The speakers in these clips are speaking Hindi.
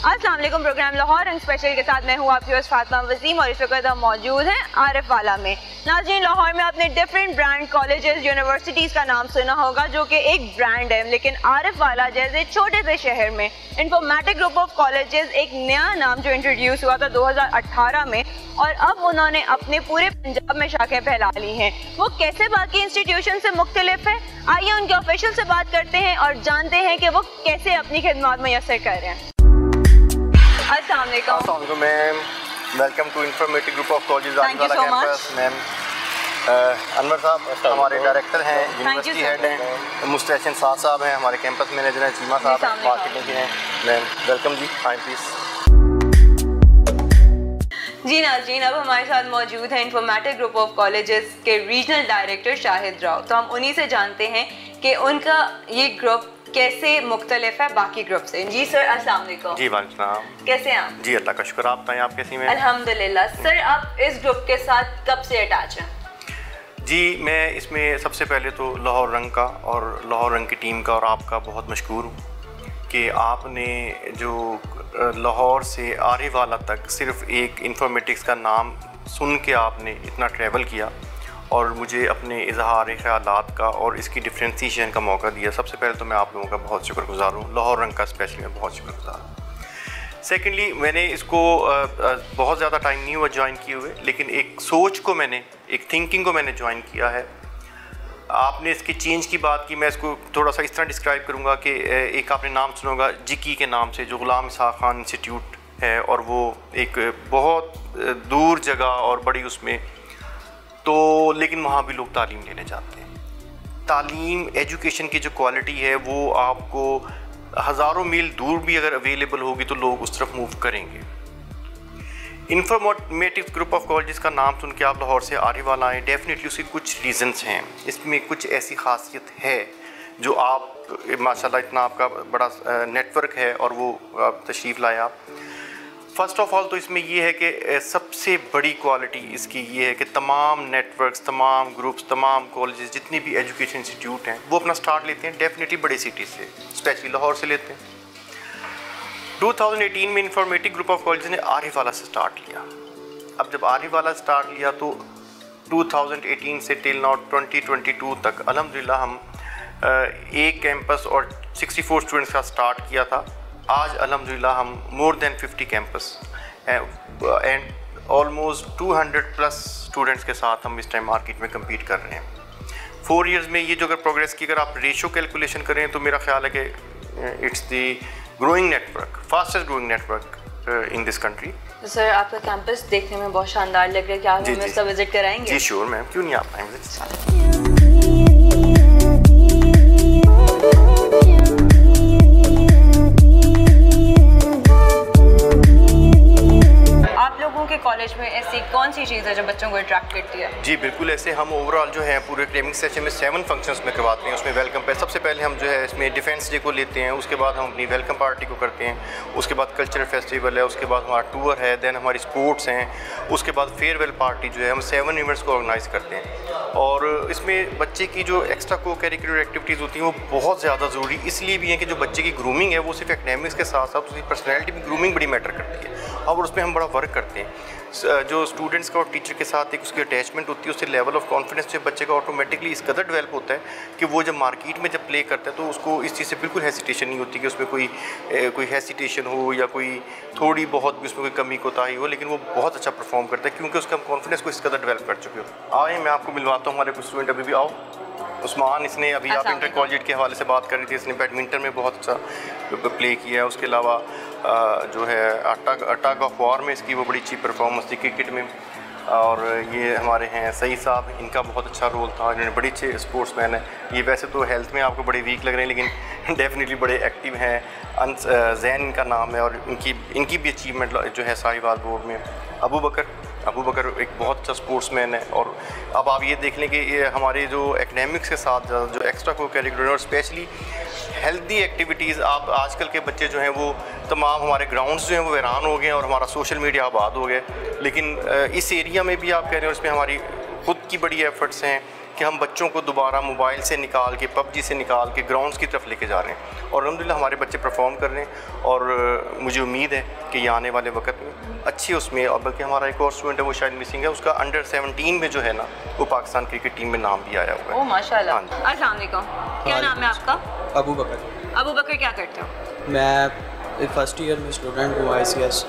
अस्सलाम वालेकुम। प्रोग्राम लाहौर रंग स्पेशल के साथ मैं हूँ आपकी होस्ट फातिमा वसीम और इस वक्त हम मौजूद हैं आरिफ वाला में। नाज़रीन, लाहौर में आपने डिफरेंट ब्रांड कॉलेजेस यूनिवर्सिटीज़ का नाम सुना होगा जो कि एक ब्रांड है, लेकिन आरिफ वाला जैसे छोटे से शहर में इंफॉर्मेटिक ग्रुप ऑफ कॉलेजेस एक नया नाम जो इंट्रोड्यूस हुआ था 2018 में, और अब उन्होंने अपने पूरे पंजाब में शाखें फैला ली हैं। वो कैसे बाकी इंस्टीट्यूशन से मुख्तलिफ है, आइए उनके ऑफिशियल से बात करते हैं और जानते हैं कि वो कैसे अपनी खिदमत मैसर कर रहे हैं। अस्सलाम वालेकुम ma'am, welcome to informative group of colleges Arifwala campus. Ma'am Anwar साहब हमारे डायरेक्टर हैं, यूनिवर्सिटी हेड हैं, मुस्तहसन साहब हैं, हमारे कैंपस मैनेजर हैं, चीमा साहब मार्केटिंग के हैं। मैम वेलकम जी, हाय प्लीज़। जी नाज़रीन, अब हमारे साथ मौजूद हैं इंफॉर्मेटिक ग्रुप ऑफ कॉलेजेस के रीजनल डायरेक्टर शाहिद राव। तो हम उन्हीं से जानते हैं कि उनका ये ग्रुप कैसे मुख्तलिफ है बाकी ग्रुप से। जी सर, अस्सलाम वालेकुम। जी वालेकुम। कैसे हैं आप? जी अल्लाह का शुक्र, आप बताएं आप कैसी हैं? अल्हम्दुलिल्लाह। सर, आप इस ग्रुप के साथ कब से अटैच हैं? जी मैं इसमें सबसे पहले तो लाहौर रंग का और लाहौर रंग की टीम का और आपका बहुत मशकूर हूँ कि आपने जो लाहौर से आरिफ वाला तक सिर्फ एक इंफॉर्मेटिक्स का नाम सुन के आपने इतना ट्रैवल किया और मुझे अपने इजहार ख्यालात का और इसकी डिफ्रेंसीशन का मौका दिया। सबसे पहले तो मैं आप लोगों का बहुत शुक्रगुज़ार हूँ, लाहौर रंग का स्पेशली मैं बहुत शुक्रगुज़ार हूँ। सेकेंडली, मैंने इसको बहुत ज़्यादा टाइम नहीं हुआ ज्वाइन किए हुए, लेकिन एक सोच को मैंने, एक थिंकिंग को मैंने ज्वाइन किया है। आपने इसकी चेंज की बात की, मैं इसको थोड़ा सा इस तरह डिस्क्राइब करूँगा कि एक आपने नाम सुना होगा जिकी के नाम से, जो ग़ुलाम इसहाक़ खान इंस्टीट्यूट है, और वो एक बहुत दूर जगह और बड़ी उसमें, तो लेकिन वहाँ भी लोग तालीम लेने जाते हैं। तालीम, एजुकेशन की जो क्वालिटी है वो आपको हज़ारों मील दूर भी अगर अवेलेबल होगी तो लोग उस तरफ मूव करेंगे। इंफॉर्मेटिव ग्रुप ऑफ कॉलेजेस का नाम सुन के आप लाहौर से आरिफ वाला आए, डेफिनेटली उसकी कुछ रीज़न्स हैं। इसमें कुछ ऐसी खासियत है जो आप माशाल्लाह इतना आपका बड़ा नेटवर्क है और वो आप तशरीफ़ लाए आप। फ़र्स्ट ऑफ़ ऑल तो इसमें ये है कि सबसे बड़ी क्वालिटी इसकी ये है कि तमाम नेटवर्क्स, तमाम ग्रुप्स, तमाम कॉलेजेस, जितने भी एजुकेशन इंस्टीट्यूट हैं वो अपना स्टार्ट लेते हैं डेफिनेटली बड़ी सिटी से, स्पेशली लाहौर से लेते हैं। 2018 में इंफॉर्मेटिव ग्रुप ऑफ कॉलेज ने आरिफ वाला से स्टार्ट लिया। अब जब आरिफ वाला स्टार्ट लिया तो 2018 से टिल नाउ 2022 तक अल्हम्दुलिल्लाह हम एक कैंपस और 64 स्टूडेंट्स का स्टार्ट किया था। आज अल्हम्दुलिल्लाह हम more than 50 campus and almost 200 plus students के साथ हम इस टाइम मार्केट में कम्पीट कर रहे हैं। 4 ईयर्स में ये जो अगर प्रोग्रेस की अगर आप रेशो कैलकुलेशन करें तो मेरा ख्याल है कि it's the growing network, fastest growing network in this country. Sir, आपका कैंपस देखने में बहुत शानदार लग रहा है, क्या आप हमें इसका विजिट कराएंगे? जी श्योर मैम, क्यों नहीं, आप आएंगे। के कॉलेज में ऐसी कौन सी चीज़ है जो बच्चों को अट्रैक्ट करती है? जी बिल्कुल, ऐसे हम ओवरऑल जो है पूरे ट्रेनिंग सेशन में 7 फंक्शंस में करवाते हैं। उसमें वेलकम पे सबसे पहले हम जो है इसमें डिफेंस डे को लेते हैं, उसके बाद हम अपनी वेलकम पार्टी को करते हैं, उसके बाद कल्चरल फेस्टिवल है, उसके बाद हमारा टूर है, देन हमारी स्पोर्ट्स हैं, उसके बाद फेयरवेल पार्टी जो है हम 7 इवेंट्स को ऑर्गेनाइज़ करते हैं। और इसमें बच्चे की जो एक्स्ट्रा को करिकुलर एक्टिविटीज़ होती हैं वो बहुत ज़्यादा ज़रूरी इसलिए भी है कि जो बच्चे की ग्रूमिंग है वो सिर्फ एकेडमिक्स के साथ साथ उसकी पर्सनैलिटी भी ग्रूमिंग बड़ी मैटर करती है और उसमें हम बड़ा वर्क करते हैं। जो स्टूडेंट्स का और टीचर के साथ एक उसकी अटैचमेंट होती है, उससे लेवल ऑफ कॉन्फिडेंस जो बच्चे का ऑटोमेटिकली इस कदर डेवलप होता है कि वो जब मार्केट में जब प्ले करता है तो उसको इस चीज़ से बिल्कुल हेसिटेशन नहीं होती कि उसमें कोई हेसिटेशन हो या कोई थोड़ी बहुत भी उसमें कोई कमी कोताही हो, लेकिन वो बहुत अच्छा परफॉर्म करता है क्योंकि उसका कॉन्फिडेंस को इस कदर डेवलप कर चुके हो। आए मैं आपको मिलवाता हूँ हमारे कुछ स्टूडेंट, अभी भी आओ। उस्मान, इसने अभी आप इंटर कॉलेज के हवाले से बात कर रही थी, इसने बैडमिंटन में बहुत अच्छा प्ले किया है। उसके अलावा जो है टग ऑफ वॉर में इसकी वो बड़ी अच्छी परफॉर्मेंस थी, क्रिकेट में। और ये हमारे हैं सईद साहब, इनका बहुत अच्छा रोल था, इन्होंने बड़ी अच्छे स्पोर्ट्समैन है। ये वैसे तो हेल्थ में आपको बड़े वीक लग रहे हैं लेकिन डेफिनेटली बड़े एक्टिव हैं। जैन इनका नाम है और इनकी भी अचीवमेंट जो है साहिवाल बोर्ड में। अबू बकर एक बहुत अच्छा स्पोर्ट्समैन है। और अब आप ये देख लें कि ये हमारे जो एकेडमिक्स के साथ जो एक्स्ट्रा को करिकुलर और स्पेशली हेल्दी एक्टिविटीज़, आप आजकल के बच्चे जो हैं वो तमाम हमारे ग्राउंड्स जो हैं वो वीरान हो गए और हमारा सोशल मीडिया आबाद हो गए, लेकिन इस एरिया में भी आप कह रहे हो इसमें हमारी खुद की बड़ी एफर्ट्स हैं कि हम बच्चों को दोबारा मोबाइल से निकाल के, पबजी से निकाल के ग्राउंड्स की तरफ लेके जा रहे हैं और अल्हम्दुलिल्लाह हमारे बच्चे परफॉर्म कर रहे हैं और मुझे उम्मीद है कि ये आने वाले वक्त में अच्छी उसमें, और बल्कि हमारा एक और स्टूडेंट है वो शायद मिसिंग है, उसका अंडर 17 में जो है ना वो पाकिस्तान क्रिकेट टीम में नाम भी आया हुआ है। ओह माशाल्लाह। अस्सलाम वालेकुम, क्या नाम है आपका? अबू बकर। अबू बकर, क्या करते हो? मैं फर्स्ट ईयर में स्टूडेंट हूँ ICS।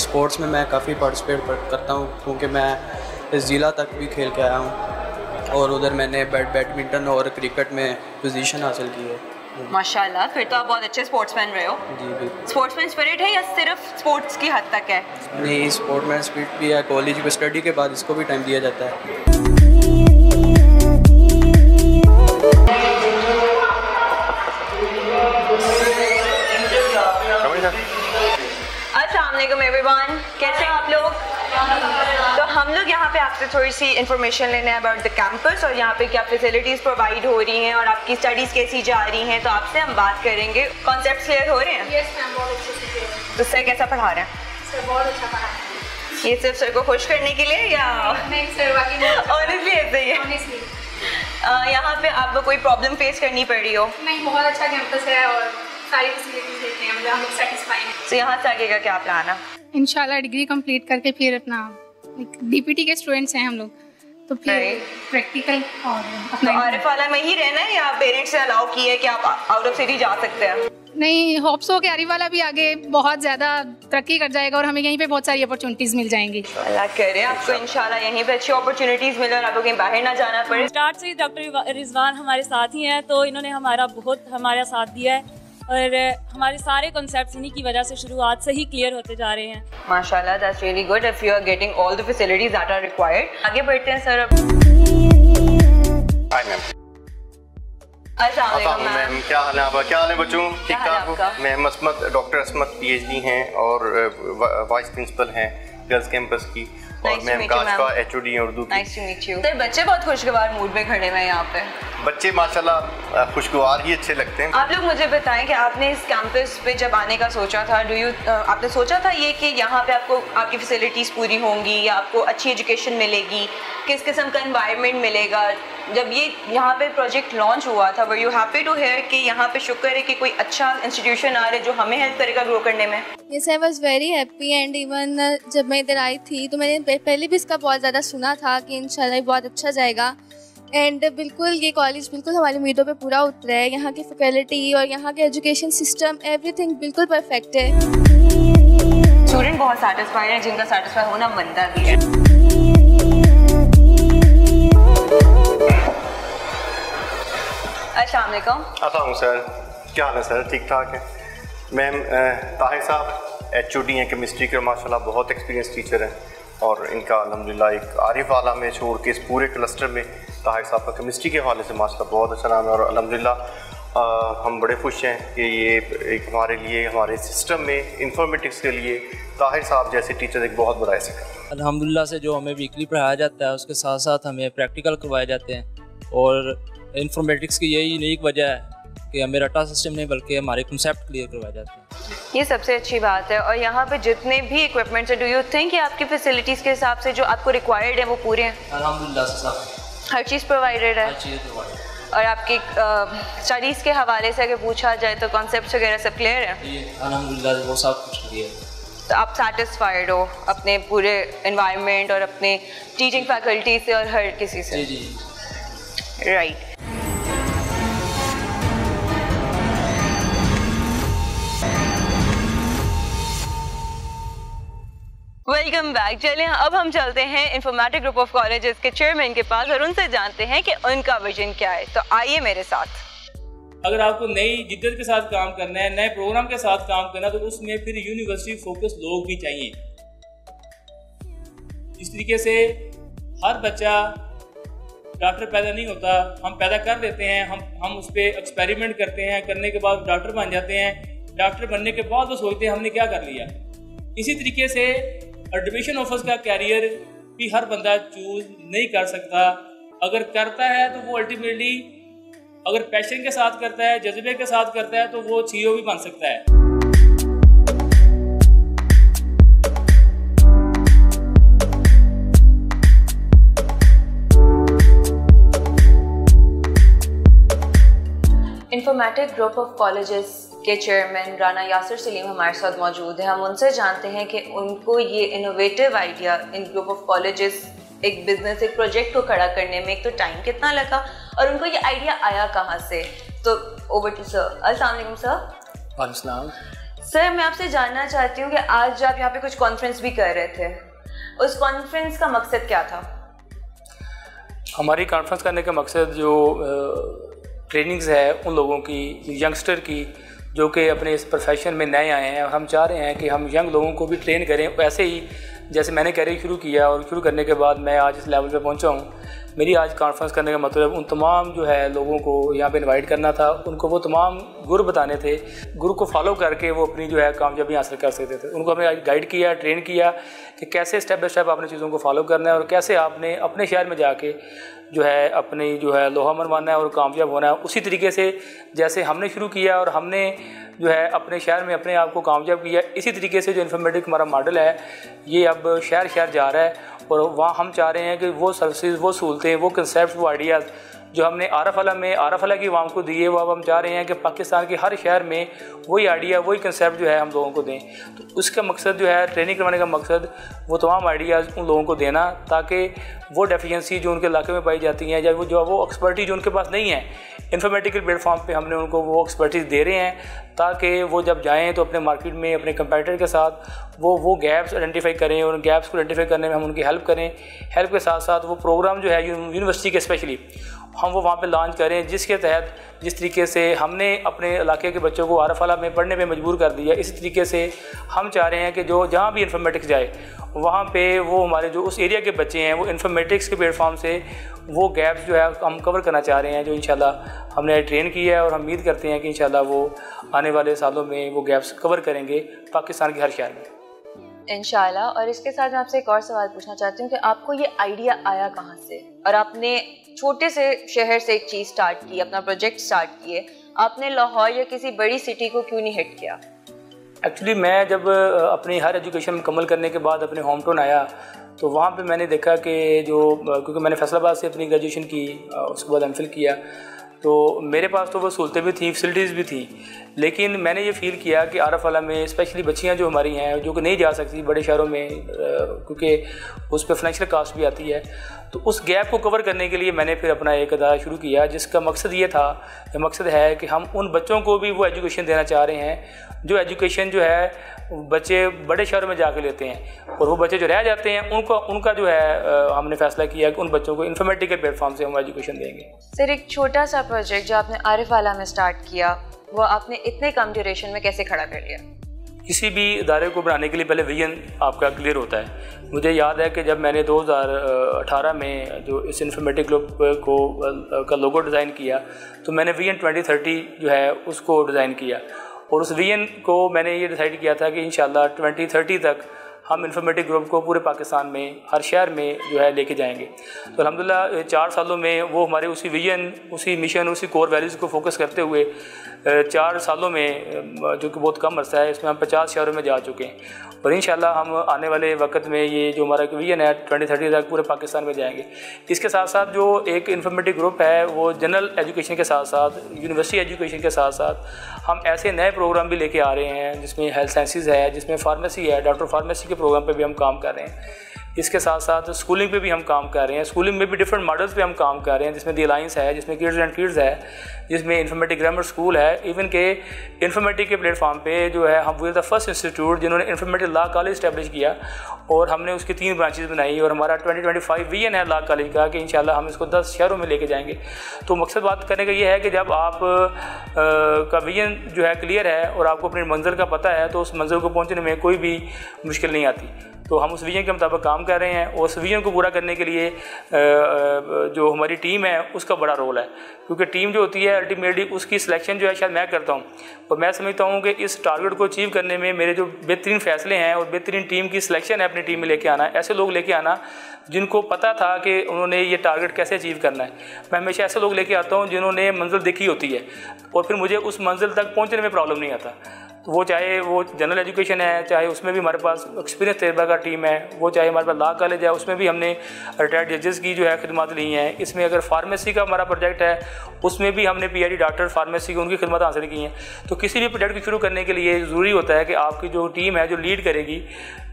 स्पोर्ट्स में मैं काफ़ी पार्टिसिपेट करता हूँ क्योंकि मैं ज़िला तक भी खेल के आया हूँ और उधर मैंने बैडमिंटन और क्रिकेट में पोजीशन हासिल की है। माशाल्लाह, फिर तो आप बहुत अच्छे स्पोर्ट्समैन रहे हो। जी बिल्कुल। स्पोर्ट्समैन स्पिरिट है या सिर्फ स्पोर्ट्स की हद तक है? नहीं, स्पोर्ट्समैन स्पिरिट भी है। कॉलेज में स्टडी के बाद इसको भी टाइम दिया जाता है। अस्सलाम वालेकुम एवरीवन, कैसे हैं आप लोग? तो हम लोग यहाँ पे आपसे थोड़ी सी इन्फॉर्मेशन लेने हैं अबाउट द कैंपस और यहाँ पे क्या फैसिलिटीज़ प्रोवाइड हो रही हैं और आपकी स्टडीज़ कैसी जा रही हैं। तो आपसे हम बात करेंगे। कॉन्सेप्ट क्लियर हो रहे हैं? यस मैम, बहुत अच्छे से क्लियर है। तो सर कैसा पढ़ा रहे हैं? सर बहुत अच्छा पढ़ा है। ये सिर्फ सर को खुश करने के लिए या नहीं सर, वाकई ऑनेस्टली ऐसे ही है? ऑनेस्टली यहाँ पे आपको कोई प्रॉब्लम फेस करनी पड़ी हो? नहीं, बहुत अच्छा कैंपस है और सारी फैसिलिटीज देते हैं, मतलब हम लोग सेटिस्फाई हैं। तो यहाँ से आगे का क्या प्लान है? इंशाल्लाह डिग्री कंप्लीट करके फिर अपना DPT के स्टूडेंट्स हैं हम लोग, तो फिर Right. प्रैक्टिकल और तो अपना आरिफ वाला में ही रहना है या पेरेंट्स से अलाउ किया है कि आप आउट ऑफ सिटी जा सकते हैं? नहीं, होप्स हो कि आरिफ वाला भी आगे बहुत ज़्यादा तरक्की कर जाएगा और हमें यहीं पे बहुत सारी अपॉर्चुनिटीज़ मिल जाएंगी। अल्लाह करे आपको इंशाल्लाह यहीं पे अच्छी अपॉर्चुनिटीज़ मिले और आपको कहीं बाहर ना जाना पड़े। स्टार्ट से डॉक्टर रिजवान हमारे साथ ही हैं, तो इन्होंने हमारा साथ दिया है और हमारे सारे कॉन्सेप्ट्स इन्हीं की वजह से शुरुआत से ही क्लियर होते जा रहे हैं। माशाल्लाह, that's really good if you are getting all the facilities that are required. आगे बढ़ते हैं सर। Hi ma'am. अस्सलाम वालेकुम मैम, मैम। क्या हाल है आपका? क्या हाल है बच्चों? ठीक हाल है ठाक हो? आपका? मैम असमत, डॉक्टर असमत PhD हैं और वाइस प्रिंसिपल हैं गर्ल्स कैंपस की, और Nice to मैम meet you, Kashfa ma'am. HOD हैं उर्दू की। Nice to meet you. Sir बच्चे बहुत खुशगवार मूड में खड़े हुए हैं यहाँ पे। बच्चे माशाल्लाह खुशगवार ही अच्छे लगते हैं। आप लोग मुझे बताएं कि आपने इस कैंपस पे जब आने का सोचा था, आपने सोचा था ये कि यहाँ पे आपको आपकी फैसिलिटीज़ पूरी होंगी या आपको अच्छी एजुकेशन मिलेगी, किस किस्म का एनवायरनमेंट मिलेगा? जब ये यहाँ पे प्रोजेक्ट लॉन्च हुआ था, were you happy to hear कि यहाँ पे शुक्र है कि कोई अच्छा इंस्टीट्यूशन आ रहा है जो हमें हेल्प करेगा ग्रो करने में? Yes, I was very happy and even जब मैं इधर आई थी तो मैंने पहले भी इसका बहुत ज़्यादा सुना था कि इंशाल्लाह बहुत अच्छा जाएगा एंड बिल्कुल ये कॉलेज बिल्कुल हमारी उम्मीदों पे पूरा उतरा है। यहाँ की फैकल्टी और यहाँ के एजुकेशन सिस्टम एवरीथिंग बिल्कुल परफेक्ट है। स्टूडेंट बहुत सेटिस्फाइड है, जिनका सेटिस्फाई होना बनता भी है। अस्सलाम वालेकुम। अस्सलाम सर, क्या हाल है सर? ठीक ठाक है मैम। ताहिर साहब HOD हैं केमिस्ट्री के, माशाल्लाह बहुत एक्सपीरियंस टीचर हैं और इनका अल्हम्दुलिल्लाह एक आरिफ वाला में छोड़ के इस पूरे क्लस्टर में ताहिर साहब का केमिस्ट्री के हवाले से माशाल्लाह बहुत अच्छा नाम है और अल्हम्दुलिल्लाह हम बड़े खुश हैं कि ये एक हमारे लिए, हमारे सिस्टम में इंफॉर्मेटिक्स के लिए ताहिर साहब जैसे टीचर एक बहुत बड़ा ऐसे है। अल्हम्दुलिल्लाह से जो हमें वीकली पढ़ाया जाता है उसके साथ साथ हमें प्रैक्टिकल करवाए जाते हैं और इंफॉर्मेटिक्स की यही यूनिक वजह है कि हमें रटा सिस्टम नहीं बल्कि हमारे कॉन्सेप्ट क्लियर करवाए जाते हैं। ये सबसे अच्छी बात है। और यहाँ पे जितने भी इक्विपमेंट्स है, डू यू थिंक कि आपकी फैसिलिटीज़ के हिसाब से जो आपको रिक्वायर्ड है वो पूरे हैं? अल्हम्दुलिल्लाह से सब हर चीज़ प्रोवाइडेड है? हर चीज़ करवाई और आपकी स्टडीज़ के हवाले से अगर पूछा जाए तो कॉन्सेप्ट्स वगैरह सब क्लियर है? ये अल्हम्दुलिल्लाह से वो सब कुछ क्लियर है। तो आप सेटिस्फाइड हो अपने पूरे एनवायरनमेंट और अपने टीचिंग फैकल्टी से और हर किसी से? जी जी राइट। Welcome back. चलिए अब हम चलते हैं इंफॉर्मेटिक ग्रुप ऑफ कॉलेजेस के चेयरमैन के पास और उनसे जानते हैं कि उनका विजन क्या है। तो आइए मेरे साथ। अगर आपको नई जिद्दत के साथ काम करना है, नए प्रोग्राम के साथ काम करना है, तो उसमें फिर यूनिवर्सिटी फोकस लोग भी चाहिए। इस तरीके से हर बच्चा डॉक्टर पैदा नहीं होता, हम पैदा कर देते हैं, हम उस पर एक्सपेरिमेंट करते हैं, करने के बाद डॉक्टर बन जाते हैं। डॉक्टर बनने के बाद वो सोचते हैं हमने क्या कर लिया। इसी तरीके से एडमिशन ऑफिस का कैरियर भी हर बंदा चूज नहीं कर सकता। अगर करता है तो वो अल्टीमेटली अगर पैशन के साथ करता है, जज्बे के साथ करता है, तो वो CEO भी बन सकता है। इंफॉर्मेटिक ग्रुप ऑफ कॉलेजेस के चेयरमैन राना यासिर सलीम हमारे साथ मौजूद हैं। हम उनसे जानते हैं कि उनको ये innovative idea in group of colleges एक बिजनेस, एक प्रोजेक्ट को खड़ा करने में एक तो टाइम कितना लगा और उनको ये आइडिया आया कहाँ से। तो ओवर टू सर। अस्सलाम वालेकुम सर। वालेकुम। सर, मैं आपसे जानना चाहती हूँ कि आज आप यहाँ पे कुछ कॉन्फ्रेंस भी कर रहे थे, उस कॉन्फ्रेंस का मकसद क्या था? हमारी कॉन्फ्रेंस करने का मकसद जो ट्रेनिंग्स है उन लोगों की, यंगस्टर की, जो कि अपने इस प्रोफेशन में नए आए हैं, और हम चाह रहे हैं कि हम यंग लोगों को भी ट्रेन करें। ऐसे ही जैसे मैंने कैरियर शुरू किया और शुरू करने के बाद मैं आज इस लेवल पे पहुंचा हूं। मेरी आज कॉन्फ्रेंस करने का मतलब उन तमाम जो है लोगों को यहाँ पे इनवाइट करना था, उनको वो तमाम गुर बताने थे, गुरु को फॉलो करके वो अपनी जो है कामयाबी हासिल कर सकते थे। उनको हमने गाइड किया, ट्रेन किया कि कैसे स्टेप बाय स्टेप आपने चीज़ों को फॉलो करना है और कैसे आपने अपने शहर में जाके जो है अपनी जो है लोहा मनवाना है और कामयाब होना है। उसी तरीके से जैसे हमने शुरू किया और हमने जो है अपने शहर में अपने आप को कामयाब किया, इसी तरीके से जो इन्फॉर्मेटिक हमारा मॉडल है ये अब शहर शहर जा रहा है। और वहाँ हम चाह रहे हैं कि वो सर्विसेज, वो सहूलतें, वो कंसेप्ट, वो आइडियाज़ जो हमने आरफला में आरफला की आवाम को दिए, वो अब हम चाह रहे हैं कि पाकिस्तान के हर शहर में वही आइडिया, वही कंसेप्ट जो है हम लोगों को दें। तो उसका मकसद जो है, ट्रेनिंग करवाने का मकसद वो तमाम आइडियाज़ उन लोगों को देना, ताकि वो डेफिशिएंसी जो उनके इलाके में पाई जाती हैं, या वो एक्सपर्टीज जो उनके पास नहीं है, इन्फॉर्मेटिकल प्लेटफॉर्म पे हमने उनको वो एक्सपर्टीज दे रहे हैं, ताकि वो जब जाएँ तो अपने मार्केट में अपने कंपैटिटर के साथ वो गैप्स आइडेंटिफाई करें और उन गैप्स को आइडेंटिफाई करने में हम उनकी हेल्प करें। हेल्प के साथ साथ वो प्रोग्राम जो है यूनिवर्सिटी के स्पेशली हम वो वहाँ पे लॉन्च करें, जिसके तहत जिस तरीके से हमने अपने इलाके के बच्चों को आरफला में पढ़ने में मजबूर कर दिया, इसी तरीके से हम चाह रहे हैं कि जो जहाँ भी इन्फॉर्मेटिक्स जाए वहाँ पे वो हमारे जो उस एरिया के बच्चे हैं वो इन्फॉर्मेटिक्स के प्लेटफॉर्म से वो गैप्स जो है हम कवर करना चाह रहे हैं, जो इंशाल्लाह हमने ट्रेन किया है और हम उम्मीद करते हैं कि इंशाल्लाह वो आने वाले सालों में वो गैप्स कवर करेंगे पाकिस्तान के हर शहर में इंशाल्लाह। और इसके साथ मैं आपसे एक और सवाल पूछना चाहती हूँ कि आपको ये आइडिया आया कहाँ से, और आपने छोटे से शहर से एक चीज़ स्टार्ट की, अपना प्रोजेक्ट स्टार्ट किए, आपने लाहौर या किसी बड़ी सिटी को क्यों नहीं हिट किया? एक्चुअली मैं जब अपनी हायर एजुकेशन मुकम्मल करने के बाद अपने होम टाउन आया तो वहाँ पे मैंने देखा कि क्योंकि मैंने फैसलाबाद से अपनी ग्रेजुएशन की, उसके बाद एमफिल किया, तो मेरे पास तो वो सहूलतें भी थी, फैसिलिटीज़ भी थी, लेकिन मैंने ये फ़ील किया कि आरफला में स्पेशली बच्चियाँ जो हमारी हैं जो कि नहीं जा सकती बड़े शहरों में, क्योंकि उस पर फाइनेंशियल कास्ट भी आती है, तो उस गैप को कवर करने के लिए मैंने फिर अपना एक अदारा शुरू किया, जिसका मकसद ये था, मकसद है कि हम उन बच्चों को भी वो एजुकेशन देना चाह रहे हैं जो एजुकेशन जो है बच्चे बड़े शहरों में जाके लेते हैं, और वो बच्चे जो रह जाते हैं उनका जो है हमने फैसला किया कि उन बच्चों को इन्फॉर्मेटिकल प्लेटफॉर्म से हम एजुकेशन देंगे। सर, एक छोटा सा प्रोजेक्ट जो आपने आरिफवाला में स्टार्ट किया वो आपने इतने कम ड्यूरेशन में कैसे खड़ा कर लिया? किसी भी इदारे को बनाने के लिए पहले विजन आपका क्लियर होता है। मुझे याद है कि जब मैंने 2018 में जो इस इन्फॉर्मेटिक ग्रुप का लोगो डिज़ाइन किया तो मैंने विजन 2030 जो है उसको डिज़ाइन किया, और उस विजन को मैंने ये डिसाइड किया था कि इंशाल्लाह 2030 तक हम इन्फॉर्मेटिक ग्रुप को पूरे पाकिस्तान में हर शहर में जो है लेके जाएंगे। तो अल्हम्दुलिल्लाह 4 सालों में वो हमारे उसी विजन, उसी मिशन, उसी कोर वैल्यूज़ को फोकस करते हुए 4 सालों में, जो कि बहुत कम अर्सा है, इसमें हम 50 शहरों में जा चुके हैं, और इंशाल्लाह हम आने वाले वक्त में ये जो हमारा विजन है 2030 तक पूरे पाकिस्तान में जाएंगे। इसके साथ साथ जो एक इन्फॉर्मेटिक ग्रुप है वो जनरल एजुकेशन के साथ साथ, यूनिवर्सिटी एजुकेशन के साथ साथ हम ऐसे नए प्रोग्राम भी लेके आ रहे हैं, जिसमें हेल्थ साइंसेज है, जिसमें फार्मेसी है, डॉक्टर फार्मेसी के प्रोग्राम पे भी हम काम कर रहे हैं। इसके साथ साथ स्कूलिंग पे भी हम काम कर रहे हैं, स्कूलिंग में भी डिफरेंट मॉडल्स पे हम काम कर रहे हैं, जिसमें दी अलायंस है, जिसमें किड्स एंड किड्स है, जिसमें इन्फॉर्मेटिक ग्रामर स्कूल है, इवन के इन्फॉर्मेटिक के प्लेटफॉर्म पे जो है हम we are the first institute जिन्होंने इन्फॉर्मेटिक लॉ कॉलेज इस्टेब्लिश किया, और हमने उसकी 3 ब्रांचेज बनाई, और हमारा 2025 विजन है लॉ कॉलेज का कि इंशाल्लाह हम इसको 10 शहरों में लेके जाएंगे। तो मकसद बात करने का ये है कि जब आप का विजन जो है क्लियर है और आपको अपनी मंजिल का पता है, तो उस मंजिल को पहुँचने में कोई भी मुश्किल नहीं आती। तो हम उस विजन के मुताबिक काम कर रहे हैं, और उस विजन को पूरा करने के लिए जो हमारी टीम है उसका बड़ा रोल है, क्योंकि टीम जो होती है अल्टीमेटली उसकी सिलेक्शन जो है शायद मैं करता हूँ, और मैं समझता हूँ कि इस टारगेट को अचीव करने में मेरे जो बेहतरीन फैसले हैं और बेहतरीन टीम की सिलेक्शन है अपनी टीम में लेके आना, ऐसे लोग लेके आना जिनको पता था कि उन्होंने ये टारगेट कैसे अचीव करना है। मैं हमेशा ऐसे लोग लेके आता हूँ जिन्होंने मंजिल देखी होती है, और फिर मुझे उस मंजिल तक पहुँचने में प्रॉब्लम नहीं आता। तो वो चाहे वो जनरल एजुकेशन है, चाहे उसमें भी हमारे पास एक्सपीरियंस तजर्बा का टीम है, वो चाहे हमारे पास लॉ कॉलेज है, उसमें भी हमने रिटायर्ड जजेस की जो है खिदमत ली हैं। इसमें अगर फार्मेसी का हमारा प्रोजेक्ट है, उसमें भी हमने PhD डॉक्टर फार्मेसी की उनकी खिदमत हासिल की हैं। तो किसी भी प्रोजेक्ट को शुरू करने के लिए ज़रूरी होता है कि आपकी जो टीम है जो लीड करेगी,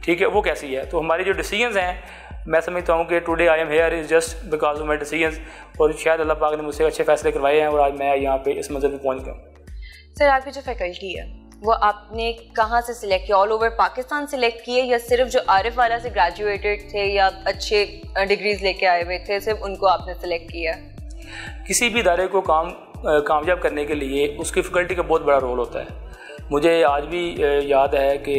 ठीक है, वो कैसी है। तो हमारे जो डिसीजंस हैं, मैं समझता हूँ कि today I am here is just because of my decisions, और शायद अल्लाह पाक ने मुझसे अच्छे फैसले करवाए हैं और आज मैं यहाँ पे इस मंजिल पे पहुँच गया हूँ। सर, आपकी जो फैकल्टी है वो आपने कहाँ से सिलेक्ट किया? ऑल ओवर पाकिस्तान सिलेक्ट किए या सिर्फ जो आरिफ वाला से ग्रेजुएटेड थे या अच्छे डिग्रीज लेके आए हुए थे, सिर्फ उनको आपने सिलेक्ट किया? किसी भी इदारे को कामयाब करने के लिए उसकी फैकल्टी का बहुत बड़ा रोल होता है। मुझे आज भी याद है कि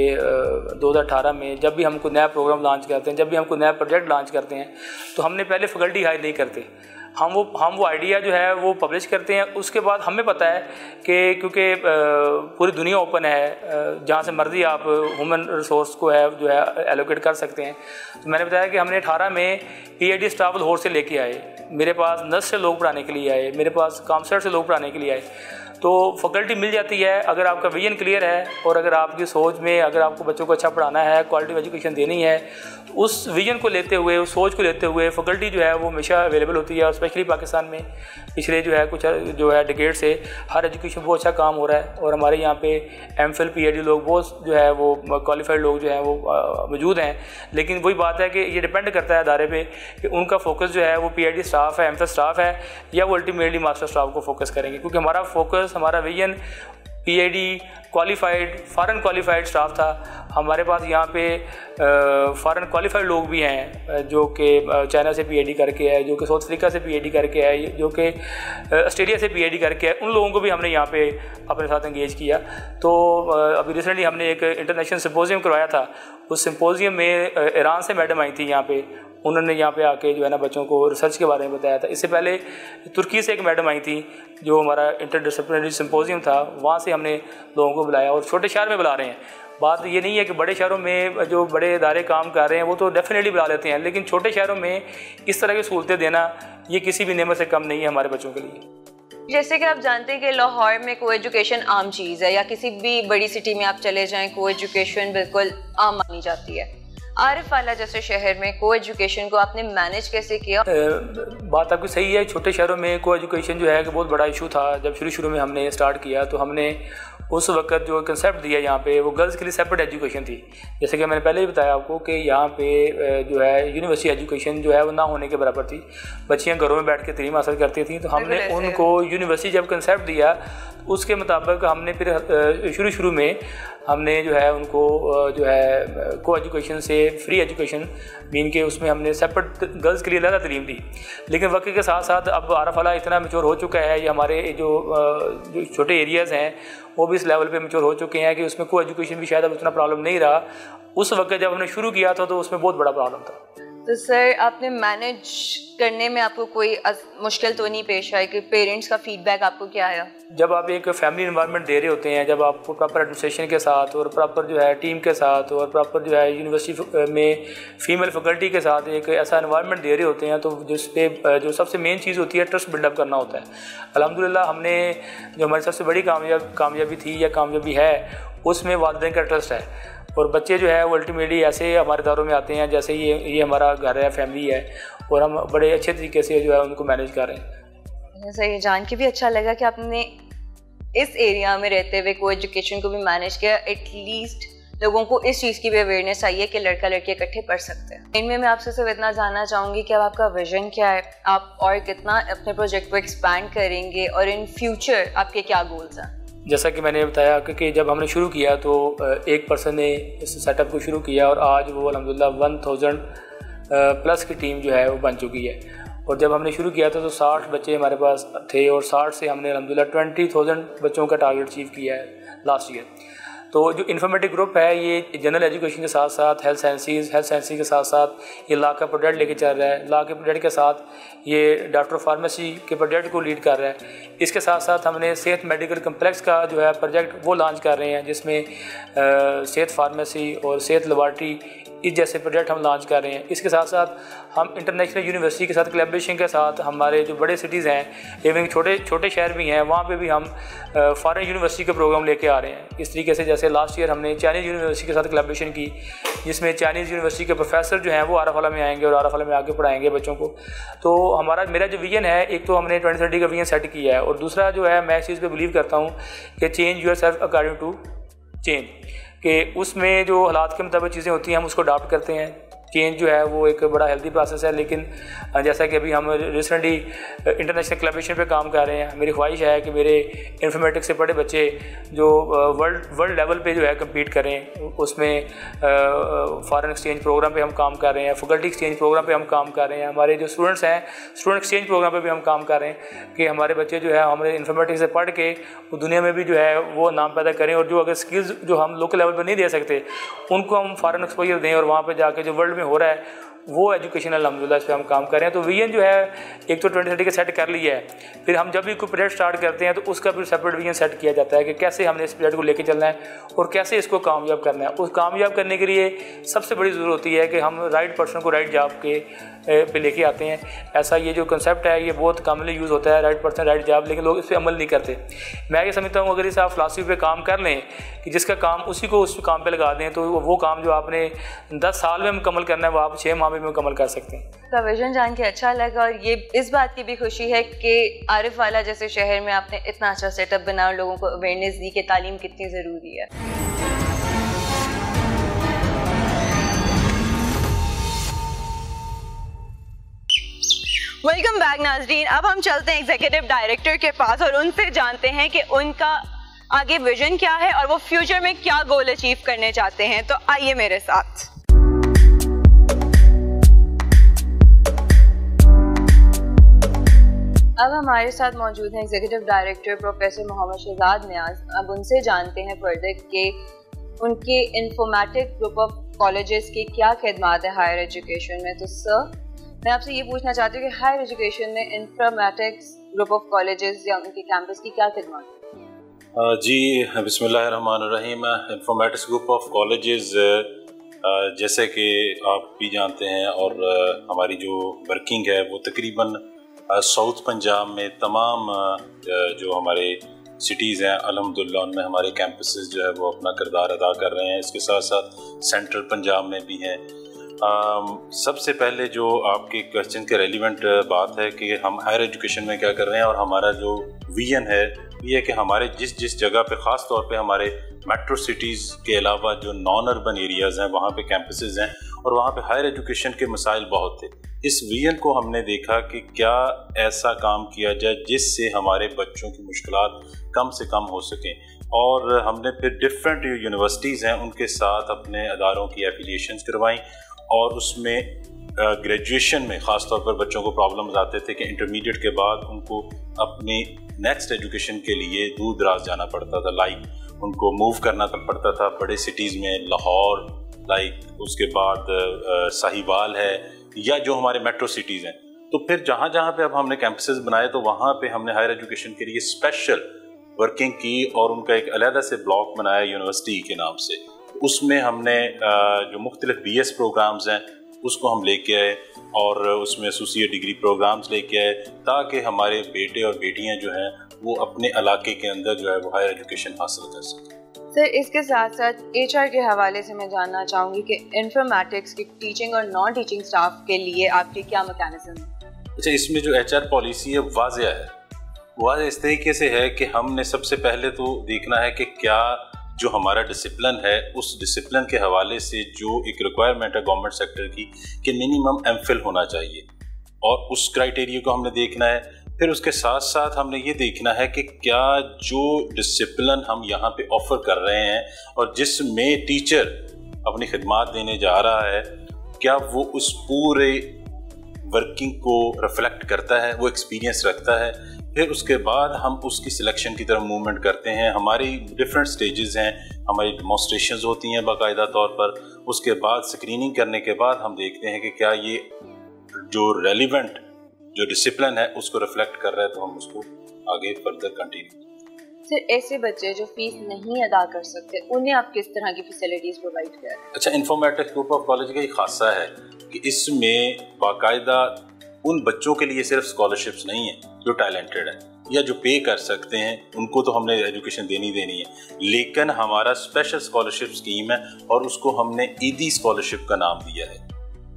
2018 में जब भी हम कोई नया प्रोग्राम लॉन्च करते हैं, जब भी हम कोई नया प्रोजेक्ट लॉन्च करते हैं, तो हमने पहले फैकल्टी हायर नहीं करते। हम वो आइडिया जो है वो पब्लिश करते हैं। उसके बाद हमें पता है कि क्योंकि पूरी दुनिया ओपन है, जहाँ से मर्जी आप ह्यूमन रिसोर्स को है जो है एलोकेट कर सकते हैं। तो मैंने बताया कि हमने 18 में PhD स्टाफ लाहौर से लेके आए, मेरे पास नर्स से लोग पढ़ाने के लिए आए, मेरे पास काउंसलर से लोग पढ़ाने के लिए आए। तो फैकल्टी मिल जाती है अगर आपका विजन क्लियर है और अगर आपकी सोच में, अगर आपको बच्चों को अच्छा पढ़ाना है, क्वालिटी एजुकेशन देनी है, तो उस विजन को लेते हुए, उस सोच को लेते हुए फैकल्टी जो है वो हमेशा अवेलेबल होती है। और स्पेशली पाकिस्तान में पिछले जो है कुछ जो है डिकेड से हर एजुकेशन बहुत अच्छा काम हो रहा है और हमारे यहाँ पे MPhil PhD लोग बहुत जो है वो क्वालिफाइड लोग जो हैं वो मौजूद हैं। लेकिन वही बात है कि ये डिपेंड करता है अदारे पे कि उनका फोकस जो है वो PhD स्टाफ है, MPhil स्टाफ है, या वो अल्टीमेटली मास्टर स्टाफ को फोकस करेंगे। क्योंकि हमारा फोकस, हमारा vision PhD qualified, foreign qualified staff था। हमारे पास यहाँ पे फॉरेन क्वालिफाइड लोग भी हैं जो कि चाइना से PhD करके है, जो कि साउथ अफ्रीका से PhD करके है, जो कि ऑस्ट्रेलिया से PhD करके है। उन लोगों को भी हमने यहाँ पे अपने साथ एंगेज किया। तो अभी रिसेंटली हमने एक इंटरनेशनल सिम्पोजियम करवाया था। उस सिम्पोजियम में ईरान से मैडम आई थी यहाँ पे, उन्होंने यहाँ पे आके जो है ना बच्चों को रिसर्च के बारे में बताया था। इससे पहले तुर्की से एक मैडम आई थी, जो हमारा इंटरडिसिप्लिनरी सिम्पोजियम था, वहाँ से हमने लोगों को बुलाया। और छोटे शहर में बुला रहे हैं। बात ये नहीं है कि बड़े शहरों में जो बड़े इदारे काम कर रहे हैं वो तो डेफिनेटली बुला लेते हैं, लेकिन छोटे शहरों में इस तरह की सहूलतें देना ये किसी भी नेमत से कम नहीं है हमारे बच्चों के लिए। जैसे कि आप जानते हैं कि लाहौर में को एजुकेशन आम चीज़ है, या किसी भी बड़ी सिटी में आप चले जाएं, को एजुकेशन बिल्कुल आम मानी जाती है। आरिफ वाला जैसे शहर में को एजुकेशन को आपने मैनेज कैसे किया? बात आपकी सही है। छोटे शहरों में को एजुकेशन जो है कि बहुत बड़ा इशू था। जब शुरू में हमने स्टार्ट किया तो हमने उस वक्त जो कंसेप्ट दिया यहाँ पे वो गर्ल्स के लिए सेपरेट एजुकेशन थी। जैसे कि मैंने पहले ही बताया आपको कि यहाँ पे जो है यूनिवर्सिटी एजुकेशन जो है वो ना होने के बराबर थी। बच्चियाँ घरों में बैठ के तालीम हासिल करती थी। तो हमने उनको यूनिवर्सिटी जब कंसेप्ट दिया उसके मुताबिक हमने फिर शुरू में हमने जो है उनको जो है को एजुकेशन से फ्री एजुकेशन मीन के उसमें हमने सेपरेट गर्ल्स के लिए ज़्यादा तालीम दी। लेकिन वक्त के साथ साथ अब आरिफ वाला इतना मैच्योर हो चुका है, ये हमारे जो छोटे एरियाज़ हैं वो भी इस लेवल पे मैच्योर हो चुके हैं कि उसमें को एजुकेशन भी शायद अब उतना प्रॉब्लम नहीं रहा। उस वक्त जब हमने शुरू किया था तो उसमें बहुत बड़ा प्रॉब्लम था। तो सर, आपने मैनेज करने में आपको कोई मुश्किल तो नहीं पेश आई कि पेरेंट्स का फीडबैक आपको क्या आया? जब आप एक फैमिली इन्वायरमेंट दे रहे होते हैं, जब आप प्रॉपर एडमिनिस्ट्रेशन के साथ और प्रॉपर जो है टीम के साथ और प्रॉपर जो है यूनिवर्सिटी में फीमेल फैकल्टी के साथ एक ऐसा इन्वायरमेंट दे रहे होते हैं, तो जिस पे जो सबसे मेन चीज़ होती है ट्रस्ट बिल्डअप करना होता है। अल्हम्दुलिल्लाह हमने जो हमारी सबसे बड़ी कामयाबी थी या कामयाबी है उसमें वालिदैन का ट्रस्ट है। और बच्चे जो है वो अल्टीमेटली ऐसे हमारे दारों में आते हैं जैसे ये हमारा घर है, फैमिली है, और हम बड़े अच्छे तरीके से जो है उनको मैनेज कर रहे हैं। सर, ये जान के भी अच्छा लगा कि आपने इस एरिया में रहते हुए को एजुकेशन को भी मैनेज किया। एटलीस्ट लोगों को इस चीज़ की भी अवेयरनेस चाहिए कि लड़का लड़की इकट्ठे पढ़ सकते हैं। इनमें मैं आपसे सिर्फ इतना जानना चाहूँगी कि अब आपका विजन क्या है, आप और कितना अपने प्रोजेक्ट को एक्सपैंड करेंगे और इन फ्यूचर आपके क्या गोल्स हैं? जैसा कि मैंने बताया कि जब हमने शुरू किया तो एक पर्सन ने इस सेटअप को शुरू किया और आज वो अल्हम्दुलिल्लाह 1000 प्लस की टीम जो है वो बन चुकी है। और जब हमने शुरू किया था तो 60 बच्चे हमारे पास थे और 60 से हमने अल्हम्दुलिल्लाह 20,000 बच्चों का टारगेट अचीव किया है लास्ट ईयर। तो जो इन्फॉर्मेटिक ग्रुप है ये जनरल एजुकेशन के साथ साथ हेल्थ साइंसेज के साथ साथ ये लॉ का प्रोजेक्ट लेके चल रहा है। लॉ के प्रोजेक्ट के साथ ये डॉक्टर फार्मेसी के प्रोजेक्ट को लीड कर रहा है। इसके साथ साथ हमने सेहत मेडिकल कम्प्लेक्स का जो है प्रोजेक्ट वो लॉन्च कर रहे हैं, जिसमें सेहत फार्मेसी और सेहत लेबॉर्ट्री इस जैसे प्रोजेक्ट हम लॉन्च कर रहे हैं। इसके साथ साथ हम इंटरनेशनल यूनिवर्सिटी के साथ कोलैबोरेशन के साथ हमारे जो बड़े सिटीज़ हैं, इवन छोटे छोटे शहर भी हैं, वहाँ पे भी हम फॉरेन यूनिवर्सिटी के प्रोग्राम लेके आ रहे हैं। इस तरीके से जैसे लास्ट ईयर हमने चाइनीज़ यूनिवर्सिटी के साथ कोलैबोरेशन की, जिसमें चाइनीज़ यूनिवर्सिटी के प्रोफेसर जो हैं वो आरफवाला में आएंगे और आरफवाला में आके पढ़ाएंगे बच्चों को। तो मेरा जो विजन है, एक तो हमने 2030 का विजन सेट किया है, और दूसरा जो है मैं इस चीज़ पर बिलीव करता हूँ कि change yourself according to change, कि उसमें जो हालात के मुताबिक चीज़ें होती हैं हम उसको अडॉप्ट करते हैं। चेंज जो है वो एक बड़ा हेल्दी प्रोसेस है, लेकिन जैसा कि अभी हम रिसेंटली इंटरनेशनल कोलैबोरेशन पे काम कर रहे हैं, मेरी ख्वाहिश है कि मेरे इन्फॉर्मेटिक्स से पढ़े बच्चे जो वर्ल्ड लेवल पे जो है कम्पीट करें, उसमें फॉरेन एक्सचेंज प्रोग्राम पे हम काम कर रहे हैं, फैकल्टी एक्सचेंज प्रोग्राम पे हम काम कर रहे हैं, हमारे जो स्टूडेंट्स हैं स्टूडेंट एक्सचेंज प्रोग्राम पे भी हम काम कर रहे हैं कि हमारे बच्चे जो है हमारे इन्फॉर्मेटिक्स से पढ़ के वो दुनिया में भी जो है वो नाम पैदा करें, और जो अगर स्किल्स जो हम लोकल लेवल पर नहीं दे सकते उनको हम फॉरेन एक्सपोजर दें, और वहाँ पर जाके जो वर्ल्ड हो रहा है वो एजुकेशन अल्हम्दुलिल्लाह इस पर हम काम कर रहे हैं। तो विजन जो है एक तो 2030 का सेट कर लिया है, फिर हम जब भी कोई प्रोजेक्ट स्टार्ट करते हैं तो उसका फिर सेपरेट विजन सेट किया जाता है कि कैसे हमने इस प्रोजेक्ट को लेके चलना है और कैसे इसको कामयाब करना है। उस कामयाब करने के लिए सबसे बड़ी ज़रूरत होती है कि हम राइट पर्सन को राइट जॉब के पे लेके आते हैं। ऐसा ये जो कंसेप्ट है ये बहुत कॉमनली यूज़ होता है, राइट पर्सन राइट जॉब, लेकिन लोग इस पर अमल नहीं करते। मैं ये समझता हूँ अगर इस आप फिलासफी पे काम कर लें कि जिसका काम उसी को उस काम पे लगा दें, तो वो काम जो आपने 10 साल में मुकम्मल करना है वो आप 6 माह में मुकम्मल कर सकते हैं। का विजन जान के अच्छा लगा, और ये इस बात की भी खुशी है कि आरिफवाला जैसे शहर में आपने इतना अच्छा सेटअप बना और लोगों को अवेयरनेस दी कि तालीम कितनी ज़रूरी है। वेलकम बैक नाजरीन। अब हम चलते हैं एग्जीक्यूटिव डायरेक्टर के पास और उनसे जानते हैं कि उनका आगे विजन क्या है और वो फ्यूचर में क्या गोल अचीव करने चाहते हैं। तो आइए मेरे साथ। अब हमारे साथ मौजूद हैं executive director professor Mohammad Shahzad Niyaz. अब उनसे जानते हैं फर्दर कि उनके इंफॉर्मेटिक ग्रुप ऑफ कॉलेजेस की क्या खिदमत है हायर एजुकेशन में। तो सर, मैं आपसे ये पूछना चाहती हूँ कि हायर एजुकेशन में इंफॉर्मेटिक्स ग्रुप ऑफ कॉलेजेस या उनके कैंपस की क्या खिदमत है? जी बिस्मिल्लाहिर्रहमानिर्रहीम। इंफॉर्मेटिक्स ग्रुप ऑफ कॉलेजेस जैसे कि आप भी जानते हैं और हमारी जो वर्किंग है वो तकरीबन साउथ पंजाब में तमाम जो हमारे सिटीज़ हैं अल्हम्दुलिल्लाह उनमें हमारे कैंपसेस जो है वो अपना किरदार अदा कर रहे हैं। इसके साथ साथ सेंट्रल पंजाब में भी हैं। सबसे पहले जो आपके क्वेश्चन के रेलिवेंट बात है कि हम हायर एजुकेशन में क्या कर रहे हैं, और हमारा जो विजन है ये है कि हमारे जिस जगह पे ख़ास तौर पे हमारे मेट्रो सिटीज़ के अलावा जो नॉन अर्बन एरियाज़ हैं वहाँ पे कैंपसेस हैं और वहाँ पे हायर एजुकेशन के मसाइल बहुत थे। इस विजन को हमने देखा कि क्या ऐसा काम किया जाए जिससे हमारे बच्चों की मुश्किलात कम से कम हो सकें, और हमने फिर डिफरेंट यूनिवर्सिटीज़ हैं उनके साथ अपने अदारों की एफिलिएशंस करवाई, और उसमें ग्रेजुएशन में ख़ास तौर पर बच्चों को प्रॉब्लम्स आते थे कि इंटरमीडिएट के बाद उनको अपनी नेक्स्ट एजुकेशन के लिए दूर दराज जाना पड़ता था, लाइक उनको मूव करना पड़ता था बड़े सिटीज़ में, लाहौर, लाइक उसके बाद साहिवाल है या जो हमारे मेट्रो सिटीज़ हैं। तो फिर जहाँ जहाँ पे अब हमने कैंपसेस बनाए तो वहाँ पे हमने हायर एजुकेशन के लिए स्पेशल वर्किंग की और उनका एक अलहदा से ब्लॉक बनाया यूनिवर्सिटी के नाम से। उसमें हमने जो मुख्तलिफ BS प्रोग्राम्स हैं उसको हम लेके आए और उसमें एसोसिएट डिग्री प्रोग्राम्स लेके आए ताकि हमारे बेटे और बेटियां जो हैं वो अपने इलाके के अंदर जो है वो हायर एजुकेशन हासिल कर सकें। सर, इसके साथ साथ HR के हवाले से मैं जानना चाहूँगी कि इंफॉर्मेटिक्स की टीचिंग और नॉन टीचिंग स्टाफ के लिए आपके क्या मैकेनिज्म है? अच्छा, इसमें जो HR पॉलिसी है वाज़ेह है। वाज़ेह इस तरीके से है कि हमने सबसे पहले तो देखना है कि क्या जो हमारा डिसिप्लिन है उस डिसिप्लिन के हवाले से जो एक रिक्वायरमेंट है गवर्नमेंट सेक्टर की कि मिनिमम MPhil होना चाहिए, और उस क्राइटेरिया को हमने देखना है। फिर उसके साथ साथ हमने ये देखना है कि क्या जो डिसिप्लिन हम यहाँ पे ऑफ़र कर रहे हैं और जिसमें टीचर अपनी खिदमात देने जा रहा है क्या वो उस पूरे वर्किंग को रिफ्लेक्ट करता है, वो एक्सपीरियंस रखता है। फिर उसके बाद हम उसकी सिलेक्शन की तरफ मूवमेंट करते हैं। हमारी डिफरेंट स्टेजेस हैं, हमारी डेमोन्स्ट्रेशंस होती हैं बाकायदा तौर पर। उसके बाद स्क्रीनिंग करने के बाद हम देखते हैं कि क्या ये जो रेलिवेंट जो डिसिप्लिन है उसको रिफ्लेक्ट कर रहा है, तो हम उसको आगे फर्दर कंटिन्यू। सर ऐसे बच्चे जो फीस नहीं अदा कर सकते उन्हें आप किस तरह की फैसिलिटीज प्रोवाइड कर रहे हैं? अच्छा, इंफॉर्मेटिक्स ग्रुप ऑफ कॉलेज का एक खासा है कि इसमें बाकायदा उन बच्चों के लिए सिर्फ स्कॉलरशिप्स नहीं है जो टैलेंटेड है या जो पे कर सकते हैं, उनको तो हमने एजुकेशन देनी है, लेकिन हमारा स्पेशल स्कॉलरशिप स्कीम है और उसको हमने ईदी स्कॉलरशिप का नाम दिया है।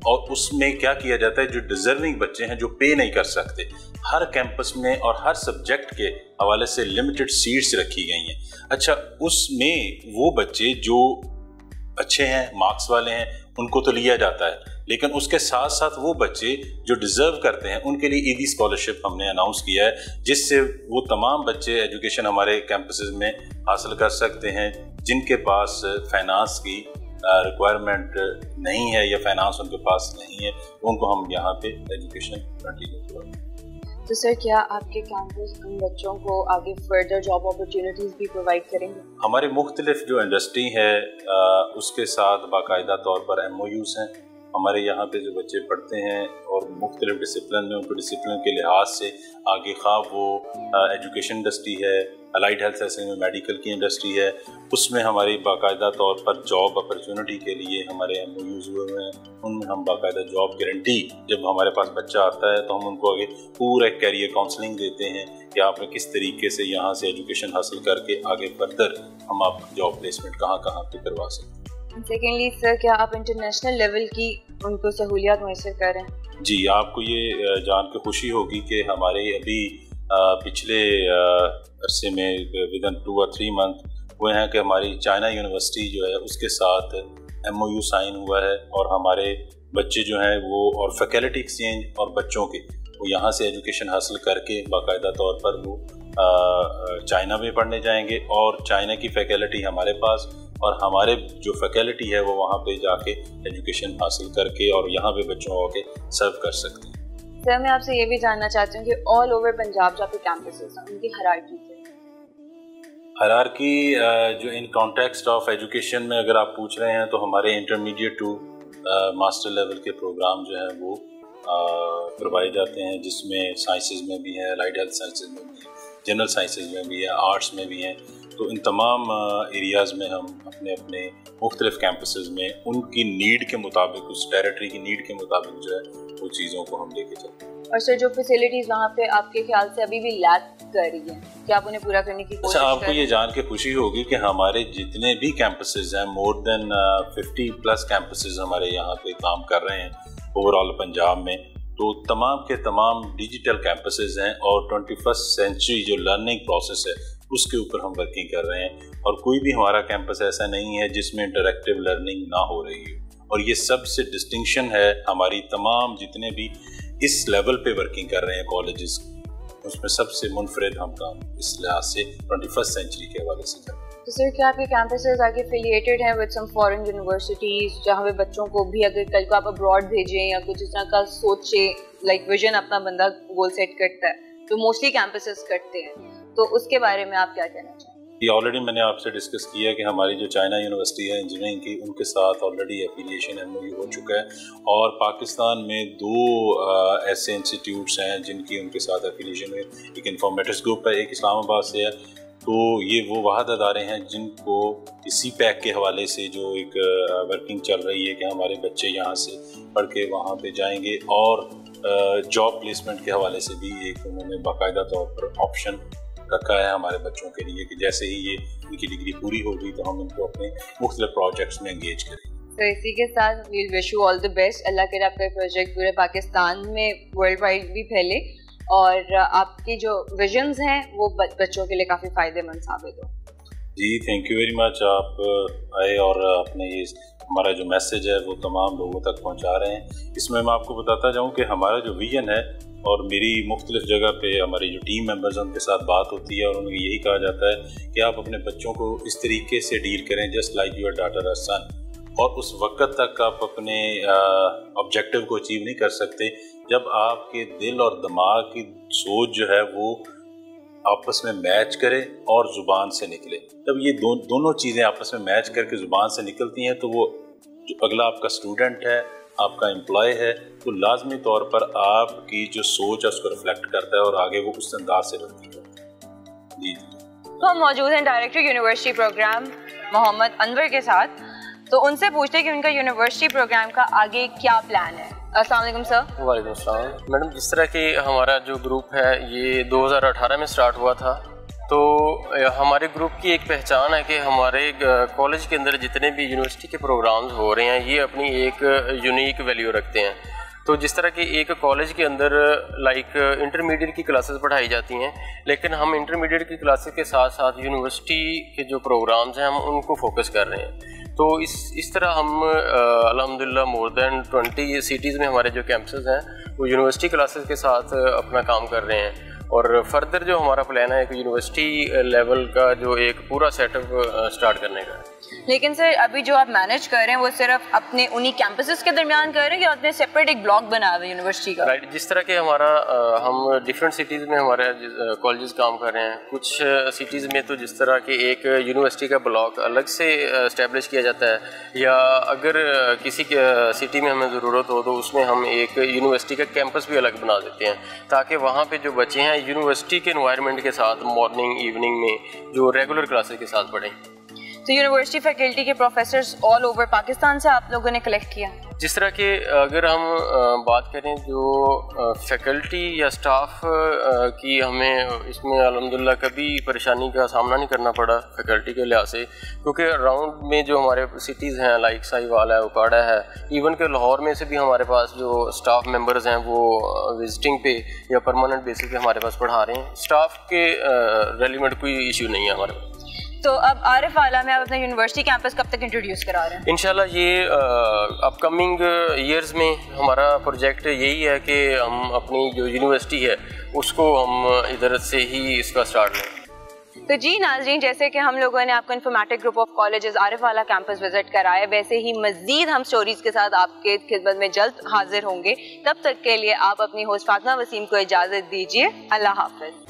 और उसमें क्या किया जाता है, जो डिजर्विंग बच्चे हैं जो पे नहीं कर सकते, हर कैंपस में और हर सब्जेक्ट के हवाले से लिमिटेड सीट्स रखी गई हैं। अच्छा, उसमें वो बच्चे जो अच्छे हैं, मार्क्स वाले हैं, उनको तो लिया जाता है, लेकिन उसके साथ साथ वो बच्चे जो डिज़र्व करते हैं उनके लिए ईदी स्कॉलरशिप हमने अनाउंस किया है, जिससे वो तमाम बच्चे एजुकेशन हमारे कैंपसेस में हासिल कर सकते हैं जिनके पास फाइनेंस की रिक्वायरमेंट नहीं है या फाइनेंस उनके पास नहीं है, उनको हम यहाँ पे एजुकेशन कंटिन्यू करवाएं। तो सर क्या आपके कैंपस उन बच्चों को आगे फर्दर जॉब अपॉर्चुनिटीज़ भी प्रोवाइड करेंगे? हमारे मुख्तलिफ जो इंडस्ट्री है उसके साथ बाकायदा तौर पर MOUs हैं। हमारे यहाँ पे जो बच्चे पढ़ते हैं और मुख्तलिफ डिसिप्लिन में, उनको डिसिप्लिन के लिहाज से आगे खा वो एजुकेशन इंडस्ट्री है, अलाइड हेल्थ साइंस में मेडिकल की इंडस्ट्री है, उसमें हमारी बाकायदा तौर पर जॉब अपॉर्चुनिटी के लिए हमारे MOUs हुए हैं। उनमें हम बाकायदा जॉब गारंटी, जब हमारे पास बच्चा आता है तो हम उनको आगे पूरा कैरियर काउंसलिंग देते हैं कि आपने किस तरीके से यहाँ से एजुकेशन हासिल करके आगे फर्दर हम आप जॉब प्लेसमेंट कहाँ पे करवा सकते हैं। सेकेंडली सर क्या आप इंटरनेशनल लेवल की उनको सहूलियात मुयसर कर रहे हैं? जी, आपको ये जान के खुशी होगी कि हमारे अभी पिछले अरसे में विद इन 2 और 3 मंथ हुए हैं कि हमारी चाइना यूनिवर्सिटी जो है उसके साथ MOU साइन हुआ है और हमारे बच्चे जो हैं वो और फैकल्टी एक्सचेंज और बच्चों के वो यहाँ से एजुकेशन हासिल करके बाकायदा तौर पर वो चाइना में पढ़ने जाएंगे और चाइना की फैकल्टी हमारे पास और हमारे जो फैकल्टी है वो वहाँ पे जाके एजुकेशन हासिल करके और यहाँ पे बच्चों को सर्व कर सकते हैं। सर मैं आपसे ये भी जानना चाहती हूँ कि ऑल ओवर पंजाब जो आपके कैंपसेस हैं उनकी हायरार्की जो इन कॉन्टेक्स्ट ऑफ एजुकेशन में अगर आप पूछ रहे हैं तो हमारे इंटरमीडिएट टू मास्टर लेवल के प्रोग्राम जो हैं वो करवाए जाते हैं, जिसमें साइंसेज में भी है, अलाइड हेल्थ साइंसेज में भी है, जनरल साइंसेज में भी है, आर्ट्स में भी हैं। तो इन तमाम एरियाज़ में हम अपने मुख्तलिफ कैंपसेस में उनकी नीड के मुताबिक, उस टेरिटरी की नीड के मुताबिक जो है वो चीज़ों को हम लेके चलते हैं। और सर जो फैसिलिटीज़ वहाँ पे आपके ख्याल से अभी भी लैक कर रही हैं, क्या आप उन्हें पूरा करने की कोशिश कर रहे हैं? आपको ये जान के खुशी होगी कि हमारे जितने भी कैंपसेस हैं, मोर देन 50+ कैंपसेस हमारे यहाँ पे काम कर रहे हैं ओवरऑल पंजाब में, तो तमाम के तमाम डिजिटल कैंपसेस हैं और 21st सेंचुरी जो लर्निंग प्रोसेस है उसके ऊपर हम वर्किंग कर रहे हैं। और कोई भी हमारा कैंपस ऐसा नहीं है जिसमें इंटरैक्टिव लर्निंग ना हो रही है। और ये सबसे डिस्टिंक्शन है हमारी तमाम जितने भी इस लेवल पे वर्किंग कर रहे हैं कॉलेजेस, उसमें सबसे मुनफरिद हम काम इस लिहाज से 21st सेंचुरी के हवाले से कर रहे हैं। तो सर क्या आपके कैंपसेस आगे एफिलिएटेड हैं विद सम फॉरेन यूनिवर्सिटीज़ जहाँ पे बच्चों को भी अगर कल को आप अब्रॉड भेजें या कुछ इस तरह का सोचे, लाइक विजन अपना बंदा गोल सेट करता है तो मोस्टली कैंपसेस करते हैं, तो उसके बारे में आप क्या कहना चाहेंगे? ये ऑलरेडी मैंने आपसे डिस्कस किया कि हमारी जो चाइना यूनिवर्सिटी है इंजीनियरिंग की, उनके साथ ऑलरेडी एफिलिएशन MOU हो चुका है और पाकिस्तान में 2 ऐसे इंस्टीट्यूट्स हैं जिनकी उनके साथ एफिलिएशन है। एक इंफॉर्मेटिक्स ग्रुप है, एक इस्लामाबाद से है। तो ये वो वाहद अदारे हैं जिनको इसी पैक के हवाले से जो एक वर्किंग चल रही है कि हमारे बच्चे यहाँ से पढ़ के वहाँ पे जाएंगे और जॉब प्लेसमेंट के हवाले से भी एक उन्होंने बाकायदा तौर पर ऑप्शन रखा है हमारे बच्चों के लिए कि जैसे ही ये इनकी डिग्री पूरी होगी तो हम इनको अपने मुख्तलिफ प्रोजेक्ट्स में एंगेज करेंगे। तो इसी के साथ we wish you all the best. अल्लाह करे आपका प्रोजेक्ट पूरे पाकिस्तान में वर्ल्ड वाइड भी फैले और आपकी जो विजन्स हैं वो बच्चों के लिए काफ़ी फ़ायदेमंद साबित हो। जी, थैंक यू वेरी मच। आप आए और अपने ये हमारा जो मैसेज है वो तमाम लोगों तक पहुंचा रहे हैं। इसमें मैं आपको बताता जाऊं कि हमारा जो विजन है और मेरी मुख्तलिफ जगह पे हमारी जो टीम मेंबर्स हैं उनके साथ बात होती है और उन्हें यही कहा जाता है कि आप अपने बच्चों को इस तरीके से डील करें जस्ट लाइक योर डॉटर और सन, और उस वक्त तक आप अपने ऑब्जेक्टिव को अचीव नहीं कर सकते जब आपके दिल और दिमाग की सोच जो है वो आपस में मैच करे और ज़ुबान से निकले। जब ये दोनों चीज़ें आपस में मैच करके ज़ुबान से निकलती हैं तो वो जो अगला आपका स्टूडेंट है, आपका एम्प्लॉय है, तो लाजमी तौर पर आपकी जो सोच है उसको रिफ्लेक्ट करता है और आगे वो उस अंदाज से बढ़ती है। जी। तो हम मौजूद हैं director university program Mohammad Anwar के साथ, तो उनसे पूछते हैं कि उनका यूनिवर्सिटी प्रोग्राम का आगे क्या प्लान है। अस्सलाम वालेकुम सर। वालेकुम अस्सलाम मैडम। जिस तरह कि हमारा जो ग्रुप है ये 2018 में स्टार्ट हुआ था, तो हमारे ग्रुप की एक पहचान है कि हमारे कॉलेज के अंदर जितने भी यूनिवर्सिटी के प्रोग्राम्स हो रहे हैं ये अपनी एक यूनिक वैल्यू रखते हैं। तो जिस तरह कि एक कॉलेज के अंदर लाइक इंटरमीडिएट की क्लासेस पढ़ाई जाती हैं, लेकिन हम इंटरमीडिएट की क्लासेस के साथ साथ यूनिवर्सिटी के जो प्रोग्राम्स हैं हम उनको फोकस कर रहे हैं। तो इस तरह हम अल्हम्दुलिल्लाह मोर देन 20 सिटीज़ में हमारे जो कैंपसेस हैं वो यूनिवर्सिटी क्लासेस के साथ अपना काम कर रहे हैं। और फर्दर जो हमारा प्लान है एक यूनिवर्सिटी लेवल का जो एक पूरा सेटअप स्टार्ट करने का है। लेकिन सर अभी जो आप मैनेज कर रहे हैं वो सिर्फ अपने उन्हीं कैंपसेस के दरमियान कर रहे हैं कि आपने सेपरेट एक ब्लॉक बनाया हुआ है यूनिवर्सिटी का? राइट, जिस तरह के हमारा हम डिफरेंट सिटीज़ में हमारे कॉलेजेस काम कर रहे हैं। कुछ सिटीज़ में तो जिस तरह के एक यूनिवर्सिटी का ब्लॉक अलग से इस्टेब्लिश किया जाता है, या अगर किसी सिटी में हमें ज़रूरत हो तो उसमें हम एक यूनिवर्सिटी का कैंपस भी अलग बना देते हैं, ताकि वहाँ पे जो बच्चे हैं यूनिवर्सिटी के एनवायरनमेंट के साथ मॉर्निंग इवनिंग में जो रेगुलर क्लासेस के साथ पढ़ें। तो यूनिवर्सिटी फैकल्टी के प्रोफेसर्स ऑल ओवर पाकिस्तान से आप लोगों ने कलेक्ट किया? जिस तरह के अगर हम बात करें जो फैकल्टी या स्टाफ की, हमें इसमें अल्हम्दुलिल्लाह कभी परेशानी का सामना नहीं करना पड़ा फैकल्टी के लिहाज से, क्योंकि अराउंड में जो हमारे सिटीज़ हैं लाइक साहिवाल है, उकाड़ा है, इवन के लाहौर में से भी हमारे पास जो स्टाफ मेंबर्स हैं वो विजिटिंग पे या परमानेंट बेसिस पे हमारे पास पढ़ा रहे हैं। स्टाफ के रेलिवेंट कोई इशू नहीं है हमारे पास। तो अब आरिफ आला में आप अपना यूनिवर्सिटी कैंपस कब तक इंट्रोड्यूस करा रहे हैं? इंशाल्लाह ये अपकमिंग ईयर्स में हमारा प्रोजेक्ट यही है कि हम अपनी जो यूनिवर्सिटी है उसको हम इधर से ही इसका स्टार्ट लें। तो जी नाज़रीन, जैसे कि हम लोगों ने आपको informatic group of colleges Arifwala campus visit कराया, वैसे ही मजीद हम स्टोरीज के साथ आपके खिदमत में जल्द हाजिर होंगे। तब तक के लिए आप अपनी होस्ट फातिमा वसीम को इजाज़त दीजिए। अल्लाह हाफ़िज़।